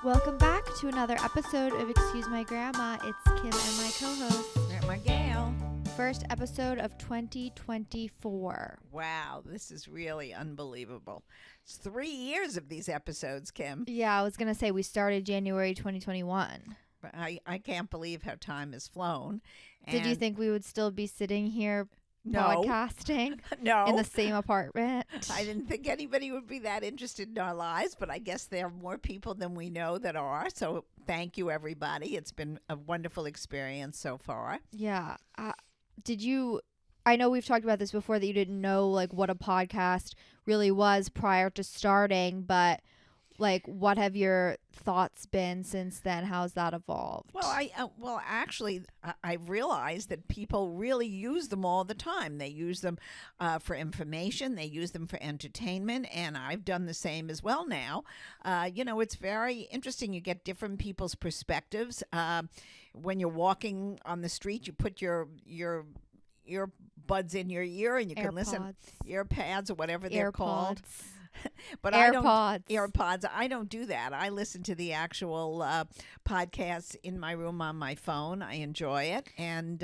Welcome back to another episode of Excuse My Grandma. It's Kim and my co-host. Grandma Gail. First episode of 2024. Wow, this is really unbelievable. It's 3 years of these episodes, Kim. Yeah, I was going to say we started January 2021. But I can't believe how time has flown. Did you think we would still be sitting here No. podcasting No. in the same apartment? I didn't think anybody would be that interested in our lives, but I guess there are more people than we know that are. So thank you, everybody. It's been a wonderful experience so far. Yeah. I know we've talked about this before, that you didn't know like what a podcast really was prior to starting, but like, what have your thoughts been since then? How's that evolved? Well, actually, I realized that people really use them all the time. They use them for information. They use them for entertainment, and I've done the same as well now. It's very interesting. You get different people's perspectives. When you're walking on the street, you put your earbuds in your ear, and you can listen. Earpads or whatever they're called. But AirPods. I don't do that. I listen to the actual podcasts in my room on my phone. I enjoy it, and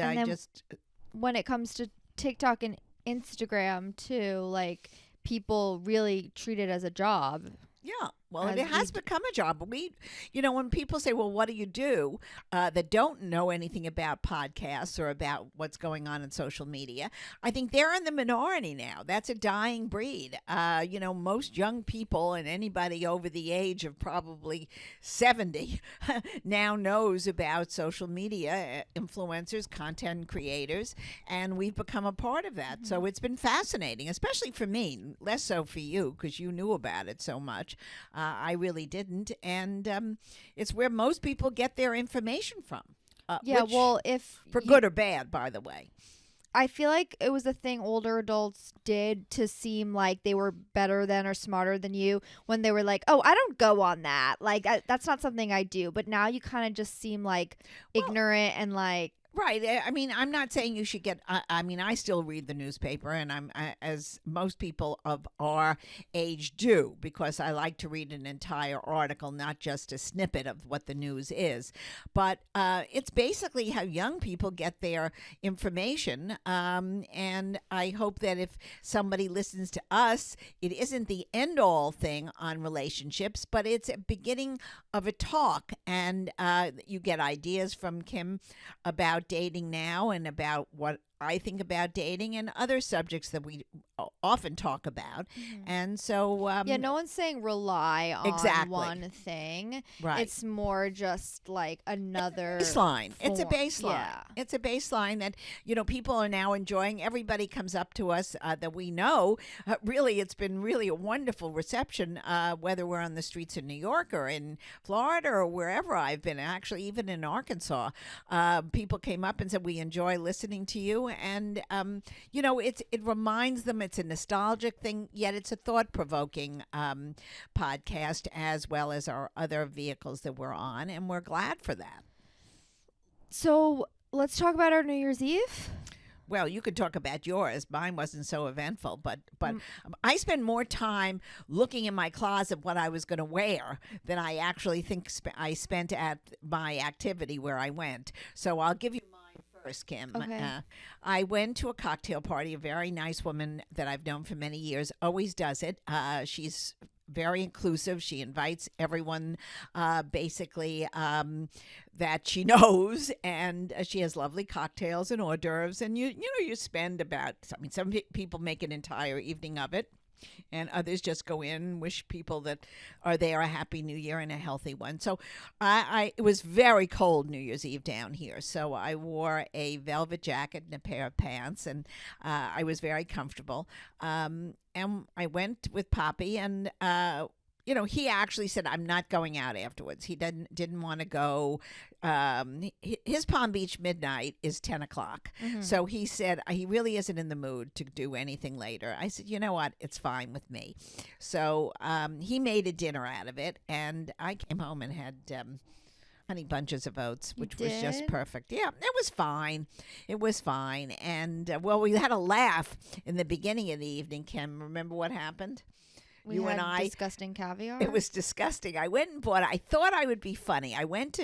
when it comes to TikTok and Instagram too, like, people really treat it as a job. Yeah. Well, it has become a job. When people say, well, what do you do, that don't know anything about podcasts or about what's going on in social media, I think they're in the minority now. That's a dying breed. Most young people and anybody over the age of probably 70 now knows about social media, influencers, content creators, and we've become a part of that. Mm-hmm. So it's been fascinating, especially for me, less so for you because you knew about it so much. I really didn't, and it's where most people get their information from. For good or bad, by the way. I feel like it was a thing older adults did to seem like they were better than or smarter than you, when they were like, oh, I don't go on that. Like, that's not something I do. But now you kind of just seem like ignorant and like. Right. I mean, I'm not saying you should get. I still read the newspaper, and as most people of our age do, because I like to read an entire article, not just a snippet of what the news is. But it's basically how young people get their information. And I hope that if somebody listens to us, it isn't the end-all thing on relationships, but it's a beginning of a talk, and you get ideas from Kim about dating now and about what I think about dating and other subjects that we often talk about. Mm-hmm. And so no one's saying rely on one thing. Right. It's more just like another baseline. Form. It's a baseline. Yeah. It's a baseline that people are now enjoying. Everybody comes up to us that we know. Really, it's been really a wonderful reception, whether we're on the streets in New York or in Florida or wherever I've been. Actually, even in Arkansas, people came up and said, we enjoy listening to you. And it reminds them it's a nostalgic thing, yet it's a thought-provoking podcast, as well as our other vehicles that we're on, and we're glad for that. So let's talk about our New Year's Eve. Well, you could talk about yours. Mine wasn't so eventful, but I spend more time looking in my closet what I was going to wear than I actually think I spent at my activity where I went. So I'll give you first, Kim. Okay. I went to a cocktail party. A very nice woman that I've known for many years always does it. She's very inclusive. She invites everyone basically that she knows, and she has lovely cocktails and hors d'oeuvres, and you spend about, some people make an entire evening of it. And others just go in and wish people that are there a happy New Year and a healthy one. So it was very cold New Year's Eve down here. So I wore a velvet jacket and a pair of pants, and I was very comfortable. And I went with Poppy, and he actually said, I'm not going out afterwards. He didn't want to go. His Palm Beach midnight is 10 o'clock. Mm-hmm. So he said he really isn't in the mood to do anything later. I said, you know what? It's fine with me. So he made a dinner out of it, and I came home and had honey bunches of oats, which was just perfect. Yeah, it was fine. It was fine. And, we had a laugh in the beginning of the evening, Kim. Remember what happened? We you had and I. disgusting caviar. It was disgusting. I went and bought. I thought I would be funny. I went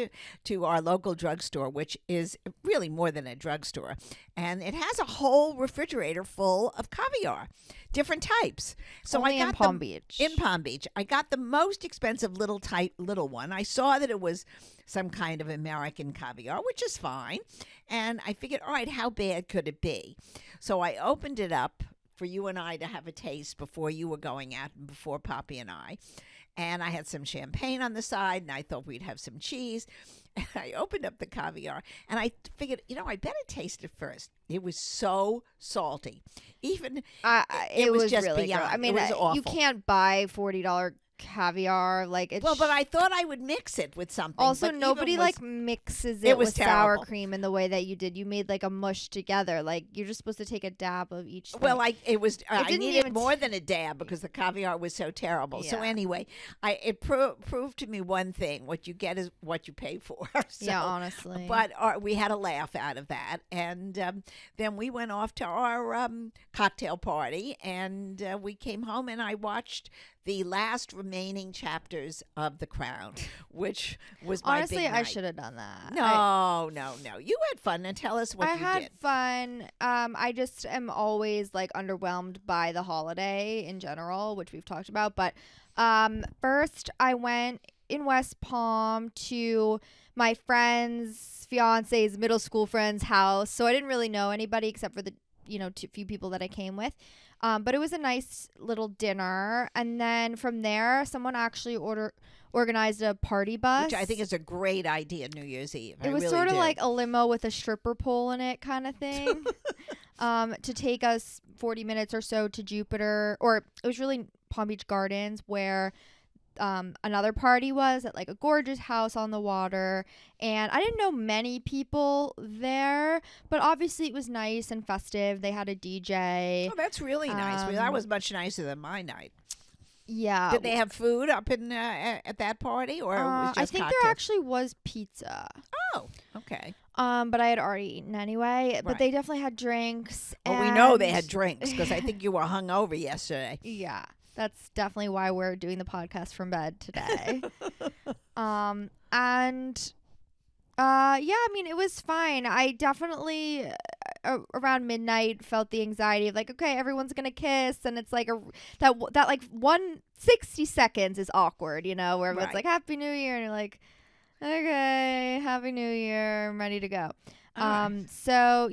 to our local drugstore, which is really more than a drugstore, and it has a whole refrigerator full of caviar, different types. So Only I got in Palm Beach. In Palm Beach, I got the most expensive little one. I saw that it was some kind of American caviar, which is fine, and I figured, all right, how bad could it be? So I opened it up for you and I to have a taste before you were going out and before Poppy and I. And I had some champagne on the side, and I thought we'd have some cheese. And I opened up the caviar, and I figured, I better taste it first. It was so salty. Even it was just really beyond. gross. I mean, it was awful. you can't buy $40 caviar. Like it's Well, but I thought I would mix it with something. also but even nobody was- like mixes it it was with sour terrible. cream in the way that you did. You made like a mush together. Like you're just supposed to take a dab of each thing. Well, it was. I didn't needed even more than a dab because the caviar was so terrible. So Yeah. anyway, it proved to me one thing: what you get is what you pay for. So, yeah, honestly. But we had a laugh out of that, and then we went off to our cocktail party, and we came home, and I watched the last remaining chapters of The Crown, which was my honestly, big I night. should have done that. No. You had fun, and tell us what I you had did. fun. I just am always like underwhelmed by the holiday in general, which we've talked about. But first, I went in West Palm to my friend's fiance's middle school friend's house. So I didn't really know anybody except for the few people that I came with. But it was a nice little dinner, and then from there, someone actually organized a party bus. Which I think is a great idea, New Year's Eve. It was really sort of do. like a limo with a stripper pole in it kind of thing. To take us 40 minutes or so to Jupiter, or it was really Palm Beach Gardens where another party was at like a gorgeous house on the water. And I didn't know many people there, but obviously it was nice and festive. They had a DJ. Oh, that's really nice. Well, that was much nicer than my night. Yeah. Did they have food up in at that party, or it was just I think cocktails? there actually was pizza. Oh, okay. But I had already eaten anyway. But Right. they definitely had drinks. Well, we know they and- had drinks because I think you were hungover yesterday. Yeah, that's definitely why we're doing the podcast from bed today. Yeah, I mean, it was fine. I definitely around midnight felt the anxiety of like, okay, everyone's gonna kiss, and it's like that like 160 seconds is awkward, where everyone's Right. like Happy New Year, and you're like, okay, Happy New Year, I'm ready to go. All right. So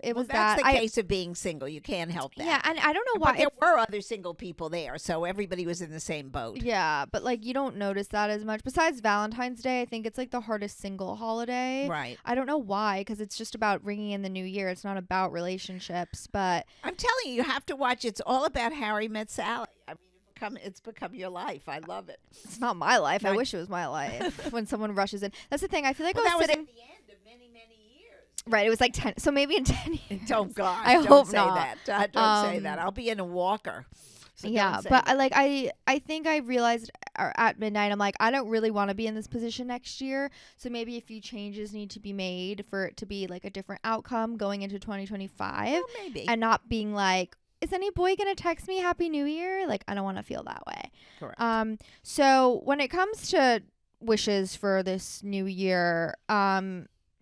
it was That's that. the case of being single. You can't help that. Yeah, and I don't know But why. there were other single people there, so everybody was in the same boat. Yeah, but like you don't notice that as much. Besides Valentine's Day, I think it's like the hardest single holiday. Right. I don't know why, because it's just about ringing in the new year. It's not about relationships, but I'm telling you, you have to watch. It's all about Harry Met Sally. I mean, it's become your life. I love it. it's not my life. I Right. wish it was my life. When someone rushes in, that's the thing. I feel like Well, I that was was sitting. at the end of many years. Right, it was like 10. So maybe in 10 years. Oh God! I don't hope say not. that. Don't say Um, that. I'll be in a walker. So Yeah, don't say but that. I think I realized at midnight, I'm like, I don't really want to be in this position next year. So maybe a few changes need to be made for it to be like a different outcome going into 2025, Well, maybe. and not being like, is any boy gonna text me Happy New Year? Like, I don't want to feel that way. Correct. So when it comes to wishes for this new year,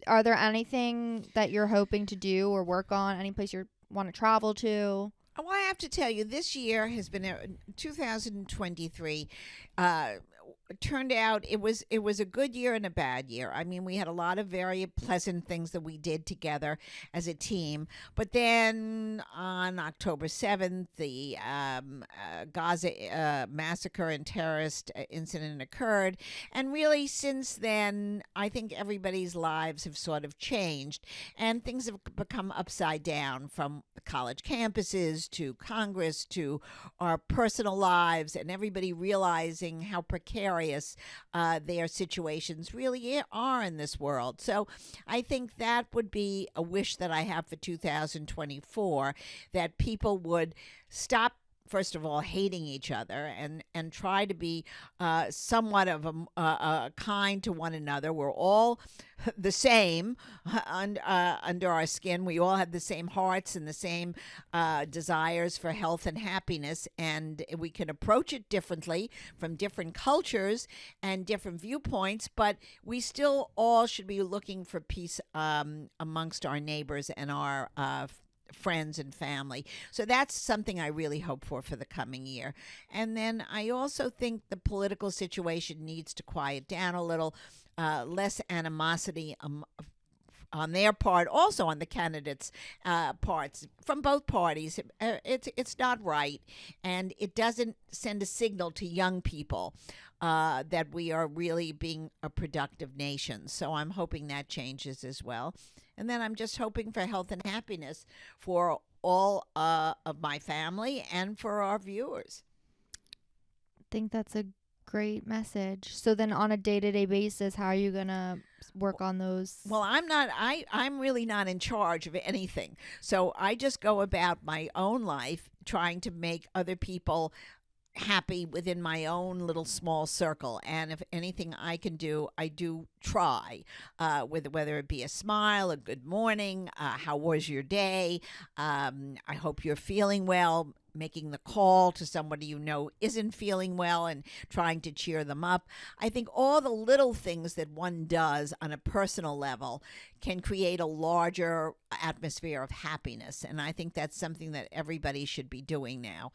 are there anything that you're hoping to do or work on? Any place you want to travel to? Well, I have to tell you, this year has been 2023. Turned out it was a good year and a bad year. I mean, we had a lot of very pleasant things that we did together as a team. But then on October 7th, the Gaza massacre and terrorist incident occurred. And really, since then, I think everybody's lives have sort of changed. And things have become upside down, from the college campuses to Congress to our personal lives, and everybody realizing how precarious their situations really are in this world. So I think that would be a wish that I have for 2024, that people would stop first of all, hating each other, and try to be somewhat of a kind to one another. We're all the same under our skin. We all have the same hearts and the same desires for health and happiness, and we can approach it differently from different cultures and different viewpoints, but we still all should be looking for peace amongst our neighbors and our friends and family. So that's something I really hope for the coming year. And then I also think the political situation needs to quiet down a little, less animosity on their part, also on the candidates' parts from both parties. It's not right, and it doesn't send a signal to young people that we are really being a productive nation. So I'm hoping that changes as well. And then I'm just hoping for health and happiness for all of my family and for our viewers. I think that's a great message. So then on a day-to-day basis, how are you going to work on those? Well, I'm really not in charge of anything. So I just go about my own life trying to make other people happy within my own little small circle, and if anything I can do, I do try, with whether it be a smile, a good morning, how was your day, I hope you're feeling well, making the call to somebody you know isn't feeling well and trying to cheer them up. I think all the little things that one does on a personal level can create a larger atmosphere of happiness, and I think that's something that everybody should be doing now.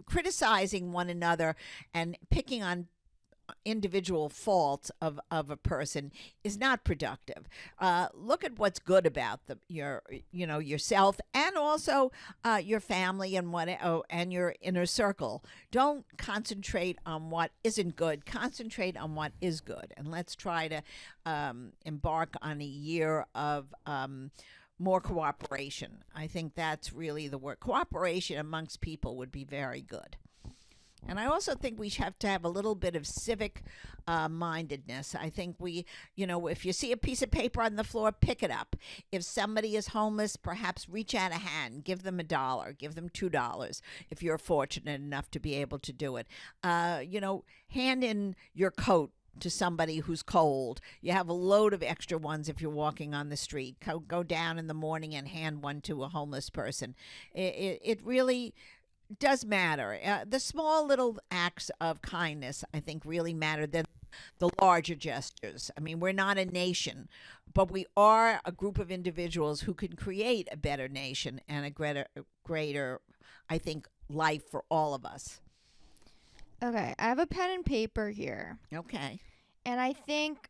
Criticizing one another and picking on individual faults of a person is not productive. Look at what's good about yourself, and also your family and your inner circle. Don't concentrate on what isn't good. Concentrate on what is good, and let's try to embark on a year of more cooperation. I think that's really the word. Cooperation amongst people would be very good. And I also think we have to have a little bit of civic mindedness. I think if you see a piece of paper on the floor, pick it up. If somebody is homeless, perhaps reach out a hand, give them $1, give them $2 if you're fortunate enough to be able to do it. Hand in your coat to somebody who's cold. You have a load of extra ones if you're walking on the street. Go down in the morning and hand one to a homeless person. It really does matter. The small little acts of kindness, I think, really matter than the larger gestures. I mean, we're not a nation, but we are a group of individuals who can create a better nation and a greater, I think, life for all of us. Okay, I have a pen and paper here. Okay. And I think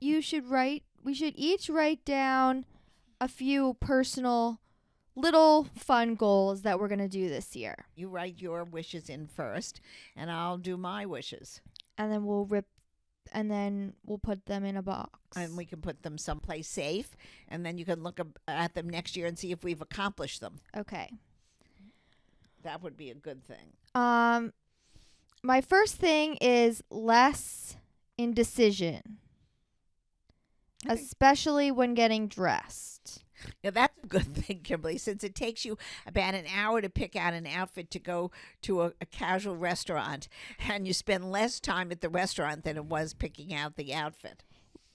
we should each write down a few personal little fun goals that we're going to do this year. You write your wishes in first, and I'll do my wishes. And then we'll put them in a box. And we can put them someplace safe, and then you can look at them next year and see if we've accomplished them. Okay. That would be a good thing. My first thing is less indecision, especially when getting dressed. Yeah, that's a good thing, Kimberly, since it takes you about an hour to pick out an outfit to go to a casual restaurant, and you spend less time at the restaurant than it was picking out the outfit.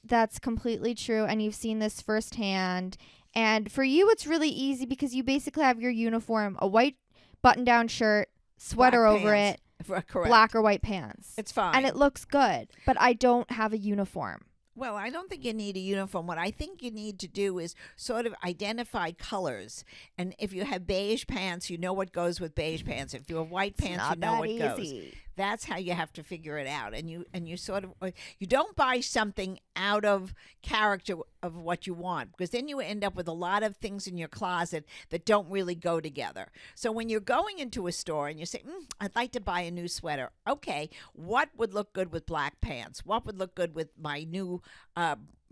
That's completely true, and you've seen this firsthand. And for you, it's really easy because you basically have your uniform, a white button-down shirt, sweater over it, Correct. black or white pants. It's fine. And it looks good, but I don't have a uniform. Well, I don't think you need a uniform. What I think you need to do is sort of identify colors. And if you have beige pants, you know what goes with beige pants. If you have white pants, you know what goes. That's how you have to figure it out. And you sort of, you don't buy something out of character of what you want, because then you end up with a lot of things in your closet that don't really go together. So when you're going into a store and you say, I'd like to buy a new sweater. Okay, what would look good with black pants? What would look good with my new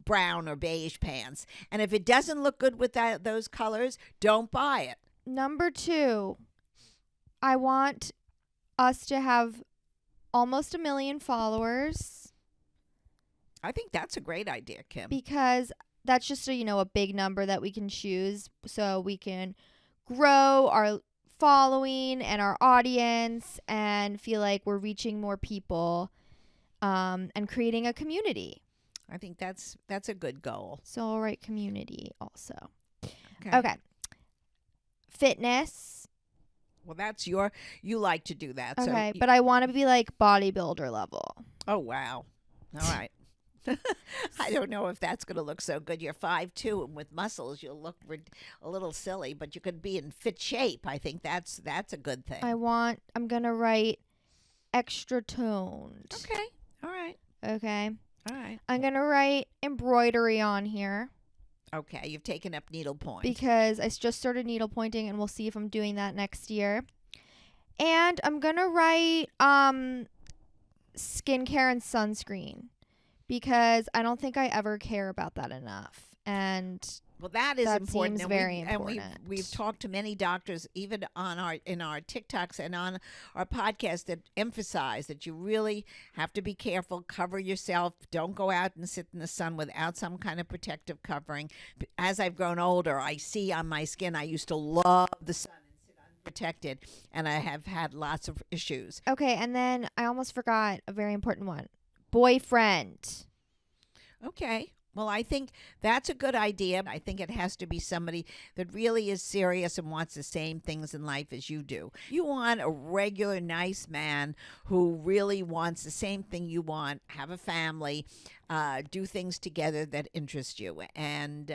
brown or beige pants? And if it doesn't look good with those colors, don't buy it. Number 2, I want us to have almost 1 million followers. I think that's a great idea, Kim. Because that's just a big number that we can choose, so we can grow our following and our audience and feel like we're reaching more people and creating a community. I think that's a good goal. So I'll write community also. Okay. Okay. Fitness. Well, that's you like to do that. Okay, So but I want to be like bodybuilder level. oh, wow. All right. I don't know if that's going to look so good. You're 5'2", and with muscles, you'll look a little silly, but you could be in fit shape. I think that's a good thing. I'm going to write extra toned. Okay. All right. Okay. All right. I'm going to write embroidery on here Okay. You've taken up needlepoint. because I just started needlepointing and we'll see if I'm doing that next year. And I'm going to write skincare and sunscreen because I don't think I ever care about that enough. And Well, that is that important. seems and very and important. we've talked to many doctors, even in our TikToks and on our podcast, that emphasize that you really have to be careful, cover yourself, don't go out and sit in the sun without some kind of protective covering. As I've grown older, I see on my skin, I used to love the sun and sit unprotected, and I have had lots of issues. okay, and then I almost forgot a very important one. Boyfriend. Okay. Well, I think that's a good idea. I think it has to be somebody that really is serious and wants the same things in life as you do. You want a regular, nice man who really wants the same thing you want, have a family, do things together that interest you. And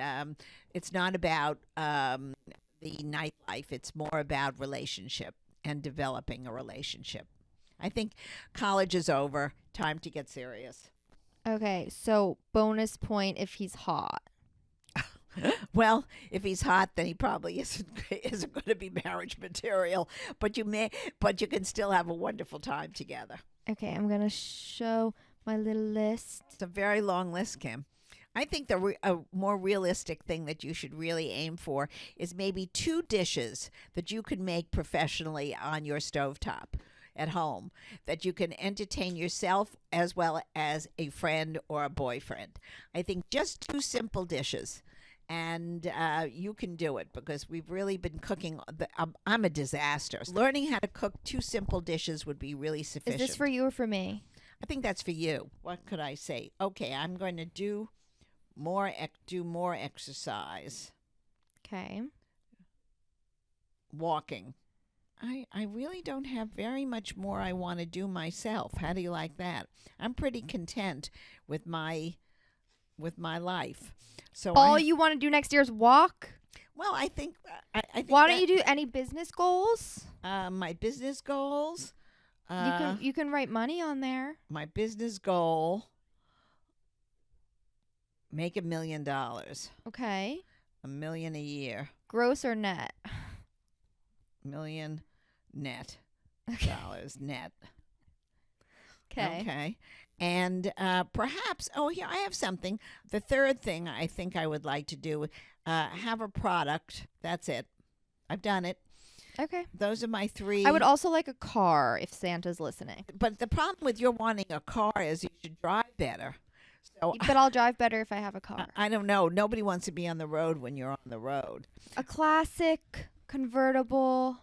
it's not about the nightlife. It's more about relationship and developing a relationship. I think college is over. Time to get serious. Okay, so bonus point if he's hot. Well, if he's hot, then he probably isn't going to be marriage material. But you can still have a wonderful time together. Okay, I'm going to show my little list. It's a very long list, Kim. I think a more realistic thing that you should really aim for is maybe 2 dishes that you could make professionally on your stovetop at home that you can entertain yourself as well as a friend or a boyfriend. I think just 2 simple dishes, and you can do it because we've really been cooking. I'm a disaster. Learning how to cook 2 simple dishes would be really sufficient. Is this for you or for me? I think that's for you. What could I say? Okay, I'm going to do more exercise. Okay. Walking. I really don't have very much more I want to do myself. How do you like that? I'm pretty content with my life. So All you want to do next year is walk? well, I think I think Why don't you do any business goals? my business goals. You can write money on there. My business goal: make $1 million, Okay. $1 million a year, Gross or net? million net Okay. dollars net. Okay. Okay. And perhaps, oh, here, I have something. The third thing I think I would like to do, have a product. That's it. I've done it. Okay. Those are my 3. I would also like a car if Santa's listening. But the problem with your wanting a car is you should drive better. So But I'll drive better if I have a car. I don't know. Nobody wants to be on the road when you're on the road. A classic convertible.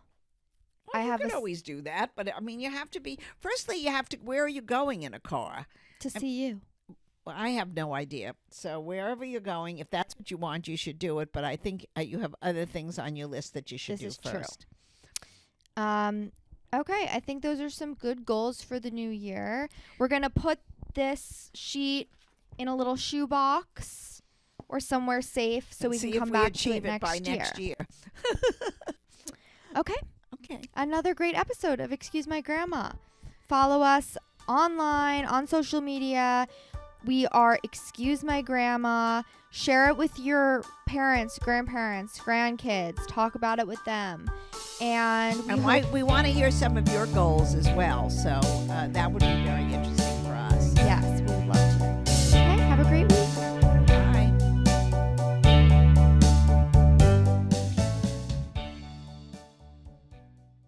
Well, I you have could a s- always do that, but I mean, you have to be. Firstly, you have to. Where are you going in a car? To see you. Well, I have no idea. So wherever you're going, if that's what you want, you should do it. But I think you have other things on your list that you should This do is true. first. Okay, I think those are some good goals for the new year. We're going to put this sheet in a little shoebox or somewhere safe so And we see can come if we back to achieve it by next year. next year. Okay, Okay. another great episode of Excuse My Grandma. Follow us online, on social media. We are Excuse My Grandma. Share it with your parents, grandparents, grandkids. Talk about it with them. And We want to hear some of your goals as well. So that would be very interesting for us. yes, we